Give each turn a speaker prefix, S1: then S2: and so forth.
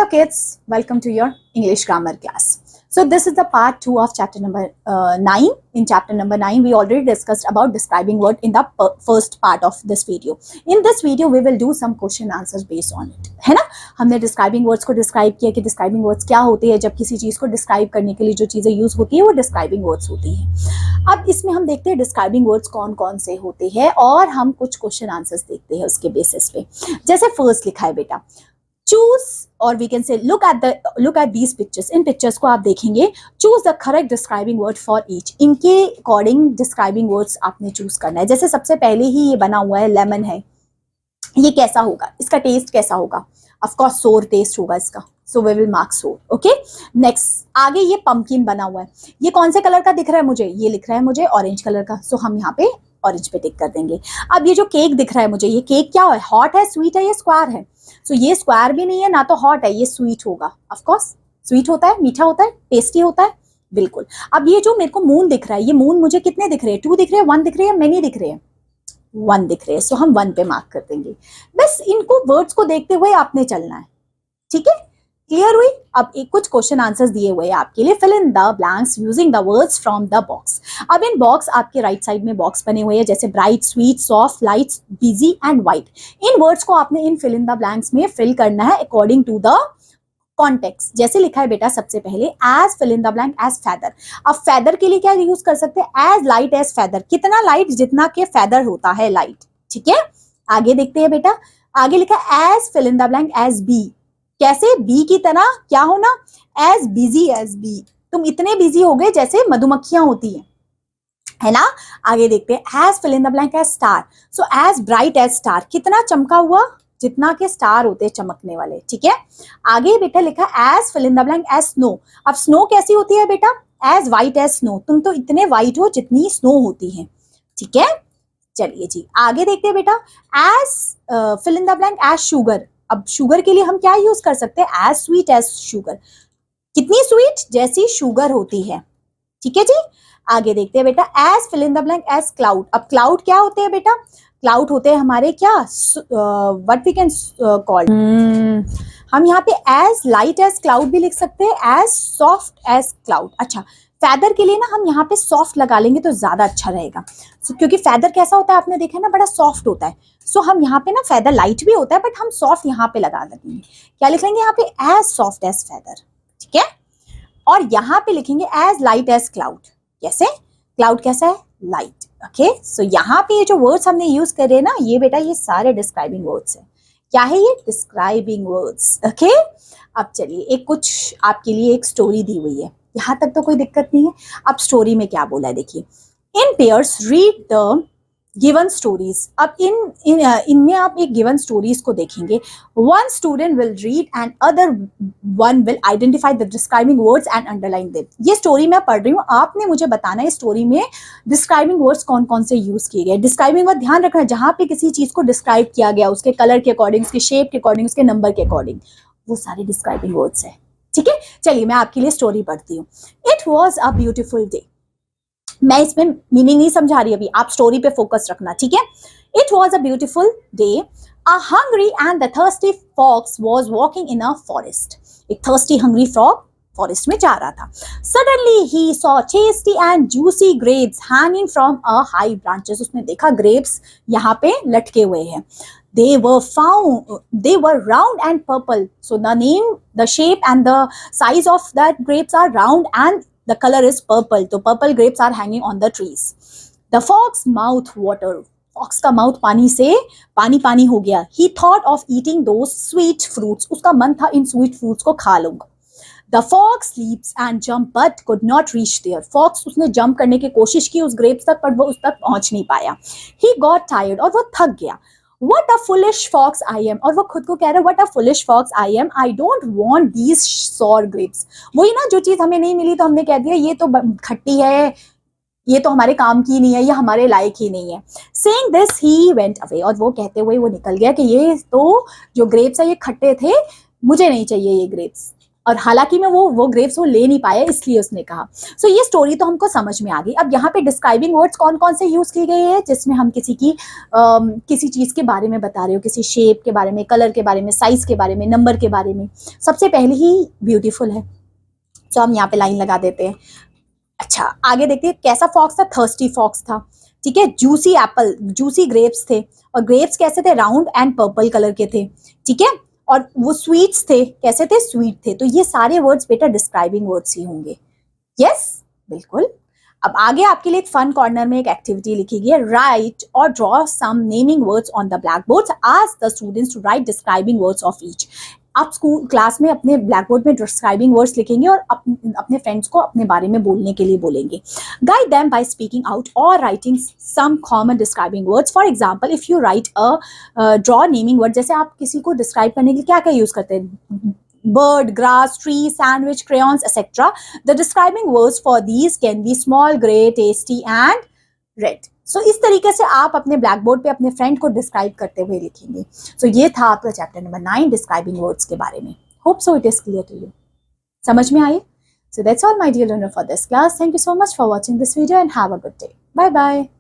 S1: kids, welcome to your English grammar class. So this is the part 2 of chapter number 9. In chapter number 9, we already discussed about describing word in the first part of this video. In this video, we will do some question answers based on it. है ना? हमने describing words को describe किया कि describing words क्या होते हैं, जब किसी चीज को describe करने के लिए जो चीजें यूज होती है वो describing words होती हैं. अब इसमें हम देखते हैं describing words कौन कौन से होते हैं और हम कुछ question answers देखते हैं उसके बेसिस पे. जैसे first लिखा है बेटा, choose or we can say look at these pictures. In pictures को आप देखेंगे, choose the correct describing word for each. इनके according describing words आपने choose करना है. जैसे सबसे पहले ही ये बना हुआ है lemon है, ये कैसा होगा, इसका टेस्ट कैसा होगा? Of course sour taste होगा इसका, so we will mark sour. Okay, next आगे ये pumpkin बना हुआ है, ये कौन से कलर का दिख रहा है मुझे? ये लिख रहा है मुझे ऑरेंज कलर का, so हम यहाँ पे ऑरेंज पे टिक कर देंगे. अब ये जो केक दिख रहा है मुझे, ये केक क्या है? हॉट है, स्वीट है या स्क्वायर है? सो ये स्क्वायर भी नहीं है ना तो हॉट है, ये स्वीट होगा. ऑफ कोर्स स्वीट होता है, मीठा होता है, टेस्टी होता है, बिल्कुल. अब ये जो मेरे को मून दिख रहा है, ये मून मुझे कितने दिख रहे हैं? 2 दिख रहे हैं, 1 दिख रहे हैं, मेनी दिख रहे हैं? 1 दिख रहे हैं, सो हम 1 पे मार्क कर देंगे. बस इनको वर्ड्स को देखते हुए आपने चलना है, ठीक है? क्लियर हुई? अब एक कुछ क्वेश्चन आंसर्स दिए हुए हैं आपके लिए. Fill in the blanks using the words from the box. अब इन बॉक्स आपके राइट साइड में बॉक्स बने हुए हैं, जैसे bright, sweet, soft, light, busy and white. इन वर्ड्स को आपने इन फिल इन द ब्लैंक्स में फिल करना है अकॉर्डिंग टू द कॉन्टेक्स्ट. जैसे लिखा है बेटा सबसे पहले, as fill in the blank as feather. अब फेदर के लिए क्या यूज कर सकते हैं? As light as feather. कितना लाइट? जितना के फेदर होता है लाइट. ठीक है, आगे देखते हैं बेटा. आगे लिखा है as fill in the blank as bee. कैसे? बी की तरह क्या होना? As busy as bee. तुम इतने बिजी हो गए जैसे मधुमक्खियां होती हैं, है ना? आगे देखते हैं as fill in the blank as star. So as bright as star. कितना चमका हुआ? जितना के स्टार होते हैं चमकने वाले. ठीक है, आगे बेटा लिखा as fill in the blank as snow. अब स्नो कैसी होती है बेटा? As white as snow. तुम तो इतने व्हाइट हो जितनी स्नो होती है. ठीक है, चलिए जी आगे देखते हैं बेटा. As fill in the blank as sugar. अब शुगर के लिए हम क्या यूज कर सकते हैं? As sweet as sugar. कितनी स्वीट? जैसी शुगर होती है. ठीक है जी, आगे देखते हैं बेटा. As fill in the blank as cloud. अब क्लाउड क्या होते हैं बेटा? क्लाउड होते हैं हमारे क्या, व्हाट वी कैन कॉल, हम यहाँ पे एज लाइट एज क्लाउड भी लिख सकते हैं, एज सॉफ्ट एज क्लाउड. अच्छा, फैदर के लिए ना हम यहाँ पे सॉफ्ट लगा लेंगे तो ज्यादा अच्छा रहेगा. क्योंकि फैदर कैसा होता है आपने देखा है ना, बड़ा सॉफ्ट होता है. सो हम यहाँ पे ना, फैदर लाइट भी होता है बट हम सॉफ्ट यहाँ पे लगा लेंगे. क्या लिख लेंगे यहाँ पे? As soft as feather. ठीक है, और यहाँ पे लिखेंगे एज लाइट एज क्लाउड. कैसे? क्लाउड कैसा है? लाइट. ओके, सो यहाँ पे ये जो वर्ड्स हमने यूज करे हैं ना, ये बेटा ये सारे डिस्क्राइबिंग वर्ड्स है. क्या है ये? Describing words. ओके, अब चलिए एक कुछ आपके लिए एक स्टोरी दी हुई है, यहाँ तक तो कोई दिक्कत नहीं है. अब स्टोरी में क्या बोला है देखिए. इन pairs read the given stories. अब इनमें आप एक गिवन स्टोरीज को देखेंगे. One student will read and other one will identify the describing words and underline them. ये स्टोरी मैं पढ़ रही हूँ, आपने मुझे बताना है स्टोरी में डिस्क्राइबिंग वर्ड्स कौन कौन से यूज किए गए. डिस्क्राइबिंग वर्ड ध्यान रखना, जहां पे किसी चीज को डिस्क्राइब किया गया उसके कलर के अकॉर्डिंग, उसके शेप के अकॉर्डिंग, उसके नंबर के अकॉर्डिंग, वो सारे डिस्क्राइबिंग वर्ड्स है. ठीक है, चलिए मैं आपके लिए स्टोरी पढ़ती हूँ. It was a beautiful day. मैं इसमें मीनिंग नहीं समझा रही, अभी आप स्टोरी पे फोकस रखना. ठीक है. It was a beautiful day. A hungry and the thirsty fox was walking in a forest. एक थर्स्टी हंग्री फ्रॉग फॉरेस्ट में जा रहा था. सडनली ही saw tasty and juicy grapes hanging from a high branches. उसने देखा grapes यहाँ पे लटके हुए हैं. They were round and purple. So the name, the shape and the size of that grapes are round and the color is purple. So purple grapes are hanging on the trees. The fox mouth water. Fox का mouth पानी से पानी हो गया. He thought of eating those sweet fruits. उसका मन था इन sweet fruits को खा लूंगा. The fox leaps and jump but could not reach there. Fox उसने jump करने की कोशिश की उस grapes तक, पर वो उस तक पहुंच नहीं पाया. He got tired और वो थक गया. What a foolish fox I am. और वो खुद को कह रहा है what a foolish fox I am. I don't want these sour grapes. वही ना, जो चीज हमें नहीं मिली तो हमने कह दिया ये तो खट्टी है, ये तो हमारे काम की नहीं है, ये हमारे लायक ही नहीं है. Saying this he went away. और वो कहते हुए वो निकल गया कि ये तो जो ग्रेप्स है ये खट्टे थे, मुझे नहीं चाहिए ये ग्रेप्स. और हालांकि में वो ग्रेप्स वो ले नहीं पाया, इसलिए उसने कहा। सो ये स्टोरी तो हमको समझ में आ गई। अब यहाँ पे डिस्क्राइबिंग वर्ड्स कौन कौन से यूज की गई है, जिसमें हम किसी चीज के बारे में बता रहे हो, किसी शेप के बारे में, कलर के बारे में, साइज के बारे में, नंबर के बारे में। सबसे पहले ही ब्यूटीफुल है, तो हम यहाँ पे लाइन लगा देते हैं। अच्छा, आगे देखते हैं कैसा फॉक्स था, थर्स्टी फॉक्स था। ठीक है, जूसी एप्पल, जूसी ग्रेप्स थे, और ग्रेप्स कैसे थे, राउंड एंड पर्पल कलर के थे। ठीक है, और वो स्वीट्स थे, कैसे थे, स्वीट थे। तो ये सारे वर्ड्स बेटा डिस्क्राइबिंग वर्ड्स ही होंगे। यस, बिल्कुल। अब आगे आपके लिए एक फन कॉर्नर में एक एक्टिविटी लिखी गई है, राइट और draw some naming words on the black board, ask the students to write describing words of each. आप स्कूल क्लास में अपने ब्लैक बोर्ड में डिस्क्राइबिंग वर्ड्स लिखेंगे और अपने फ्रेंड्स को अपने बारे में बोलने के लिए बोलेंगे। Guide them by speaking out और writing some common describing words. For example, if you write draw naming word, जैसे आप किसी को डिस्क्राइब करने के लिए क्या क्या यूज करते हैं, bird, grass, tree, sandwich, crayons, etc. The describing words for these can be small, gray, tasty and red. So इस तरीके से आप अपने ब्लैक बोर्ड पे अपने फ्रेंड को डिस्क्राइब करते हुए लिखेंगे। So ये था आपका चैप्टर नंबर 9 डिस्क्राइबिंग वर्ड्स के बारे में। Hope so it is clear to you. समझ में आई? So that's all my dear learner for this class. Thank you so much for watching this video and have a good day. Bye bye.